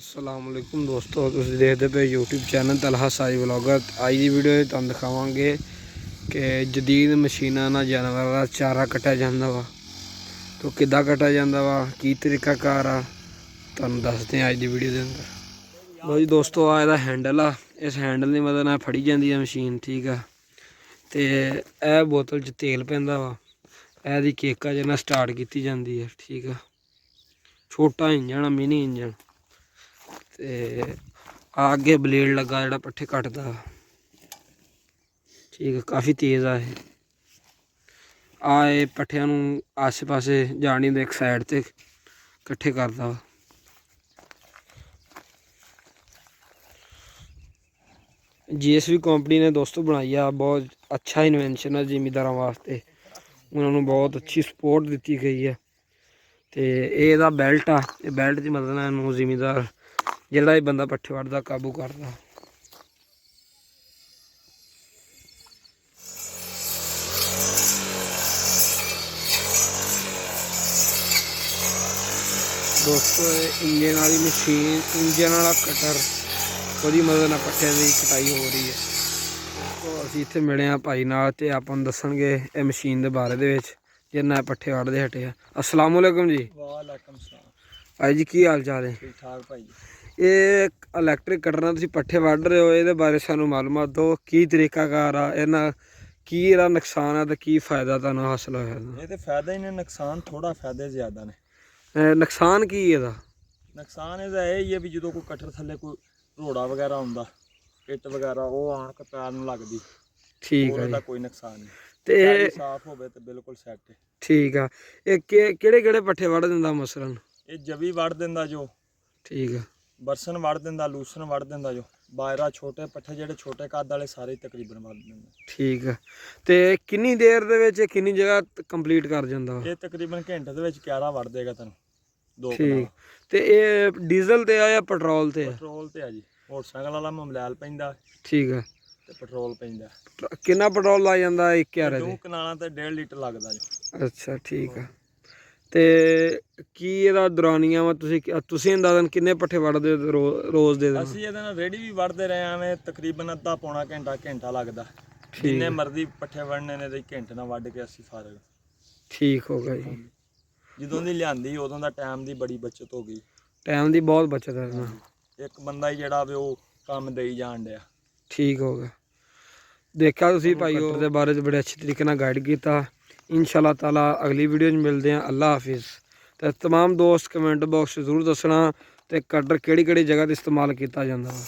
असलामुअलैकुम दोस्तों, तुसीं देखते पे YouTube channel Talha Sai vlogger. अज की वीडियो तुहानूं दिखावांगे कि जदीद मशीनां नाल जानवरां दा चारा कट्टिया जांदा वा। तो किद्दां कट्टिया जांदा वा, की तरीकाकार आ, तुहानूं दसदे हैं अज दी वीडियो दे अंदर। लो जी दोस्तों, आ इहदा हैंडल आ, इस हैंडल की मदद नाल फड़ी जांदी है मशीन। ठीक है, तो यह बोतल च तेल पैंदा वा, इहदी केका च स्टार्ट की जाती है। ठीक है, छोटा इंजन आ, मिनी इंजन। ते अगे ब्लेड लगा जोड़ा पट्ठे कटदा। ठीक है, काफ़ी तेज़ आ ये पट्ठियां नूं आसे पासे जान नहीं दिंदा, एक साइड ते कट्ठे करदा। GSB कंपनी ने दोस्तों बनाई आ, बहुत अच्छा इन्वेंशन है जिमीदारां वास्ते। उन्होंने बहुत अच्छी सपोर्ट दी गई है। तो यह बैल्ट आ, बैल्ट की मदद नाल जिमीदार जिहड़ा भी बंदा पट्ठे वड्ढदा काबू करदा। दोस्तों इंजन वाली मशीन, इंजन वाला कटर, ਉਹਦੀ मदद ਨਾਲ पट्ठियां की कटाई हो रही है। तो असीं इत्थे मिले हाँ भाई नाल, ते आपां नूं दस्सणगे इह मशीन दे बारे दे विच जिन्ना पट्ठे वड्ढदे हटे आ। अस्सलाम वालेकुम जी। वालेकुम सलाम भाई जी, की हाल चाल है? ठीक ठाक भाई जी। ये इलैक्ट्रिक कटर नाल तुसीं पट्ठे वड्ढ रहे हो, ਇਹਦੇ बारे सानूं मालूमात दो, की तरीकाकार आ, ਇਹਨਾਂ की ਇਹਦਾ ਨੁਕਸਾਨ है तो की फायदा ਤੁਹਾਨੂੰ हासिल होया? ये तो फायदा ही ने, नुकसान थोड़ा, फायदे ज्यादा ने। ਨੁਕਸਾਨ ਕੀ ਇਹਦਾ? नुकसान ਇਹਦਾ ਇਹ ਹੀ ਹੈ ਵੀ ਜਦੋਂ ਕੋਈ ਕਟਰ ਥੱਲੇ ਕੋਈ ਰੋੜਾ ਵਗੈਰਾ ਹੁੰਦਾ, ਇੱਟ ਵਗੈਰਾ, ਉਹ ਆਣ ਕੇ ਪੈਰ ਨੂੰ ਲੱਗਦੀ। ਠੀਕ ਹੋਰ ਹੈ ਇਹਦਾ ਜੀ। ਕੋਈ ਨੁਕਸਾਨ ਨਹੀਂ, ਤੇ ਪੈਰ ਸਾਫ਼ ਹੋਵੇ ਤੇ ਬਿਲਕੁਲ ਸੈੱਟ ਹੈ। ਠੀਕ ਆ, ਇਹ ਕਿਹੜੇ ਕਿਹੜੇ ਪੱਠੇ ਵੱਢ ਦਿੰਦਾ ਮਸਲਨ? ਇਹ ਜਵੀ ਵੜ ਦਿੰਦਾ ਜੋ, ਠੀਕ ਆ, ਬਰਸਨ ਵੜ ਦਿੰਦਾ, ਲੂਸਨ ਵੜ ਦਿੰਦਾ ਜੋ, ਬਾਇਰਾ ਛੋਟੇ ਪੱਠੇ ਜਿਹੜੇ ਛੋਟੇ ਕੱਦ ਵਾਲੇ ਸਾਰੇ ਤਕਰੀਬਨ ਵੜ ਦਿੰਦਾ। ਠੀਕ ਆ। ਤੇ ਕਿੰਨੀ ਦੇਰ ਦੇ ਵਿੱਚ ਕਿੰਨੀ ਜਗ੍ਹਾ ਕੰਪਲੀਟ ਕਰ ਜਾਂਦਾ ਵਾ? ਇਹ ਤਕਰੀਬਨ ਘੰਟੇ ਦੇ ਵਿੱਚ 11 ਵੜ ਦੇਗਾ ਤੈਨੂੰ, 2 ਠੀਕ। ਕਨਾਲ। ਤੇ ਇਹ ਡੀਜ਼ਲ ਤੇ ਆ ਜਾਂ ਪੈਟਰੋਲ ਤੇ ਆ? ਪੈਟਰੋਲ ਤੇ ਆ ਜੀ, ਮੋਟਰਸਾਈਕਲ ਵਾਲਾ ਮੋਬਿਲ ਪੈਂਦਾ ਠੀਕ ਆ। ਤੇ ਪੈਟਰੋਲ ਪੈਂਦਾ। ਕਿੰਨਾ ਪੈਟਰੋਲ ਲੱਗ ਜਾਂਦਾ ਇੱਕ ਯਾਰ 2 ਇਹਦੇ? ਕਨਾਲਾਂ ਤੇ 1.5 ਲੀਟਰ ਲੱਗਦਾ ਜੋ। ਅੱਛਾ ਠੀਕ ਆ। ਤੇ ਕੀ ਇਹਦਾ ਦੁਰਾਨੀਆਂ ਵਾ, ਤੁਸੀਂ ਅੰਦਾਜ਼ਨ ਕਿੰਨੇ ਪੱਠੇ ਵੱਢਦੇ ਹੋ ਰੋਜ਼ ਦੇ ਦਿਨ? ਅਸੀਂ ਇਹਦੇ ਨਾਲ ਰੇੜੀ ਵੀ ਵੜਦੇ ਰਹੇ ਆਵੇਂ, ਤਕਰੀਬਨ ਅੱਧਾ ਪੌਣਾ ਘੰਟਾ ਲੱਗਦਾ। ਜਿੰਨੇ ਮਰਜ਼ੀ ਪੱਠੇ ਵੜਨੇ ਨੇ ਤੇ ਘੰਟੇ ਨਾਲ ਵੱਢ ਕੇ ਅਸੀਂ ਫਾਰਗ। ਠੀਕ ਹੋ ਗਿਆ ਜੀ। ਜਦੋਂ ਦੀ ਲਿਆਂਦੀ ਉਦੋਂ ਦਾ ਟਾਈਮ ਦੀ ਬੜੀ ਬਚਤ ਹੋ ਗਈ। ਟਾਈਮ ਦੀ ਬਹੁਤ ਬਚਤ ਹੈ ਨਾ। ਇੱਕ ਬੰਦਾ ਹੀ ਜਿਹੜਾ ਵੇ ਉਹ ਕੰਮ ਦੇਈ ਜਾਣ ਡਿਆ। ਠੀਕ ਹੋ ਗਿਆ। देखा तुसीं भाई कटर के बारे बड़े अच्छे तरीके नाल गाइड किया। इंशाअल्लाह ताला अगली वीडियो में मिलते हैं। अल्लाह हाफिज़। तो तमाम दोस्त कमेंट बॉक्स जरूर दसना तो कटर किहड़ी किहड़ी जगह ते इस्तेमाल किया जाता है।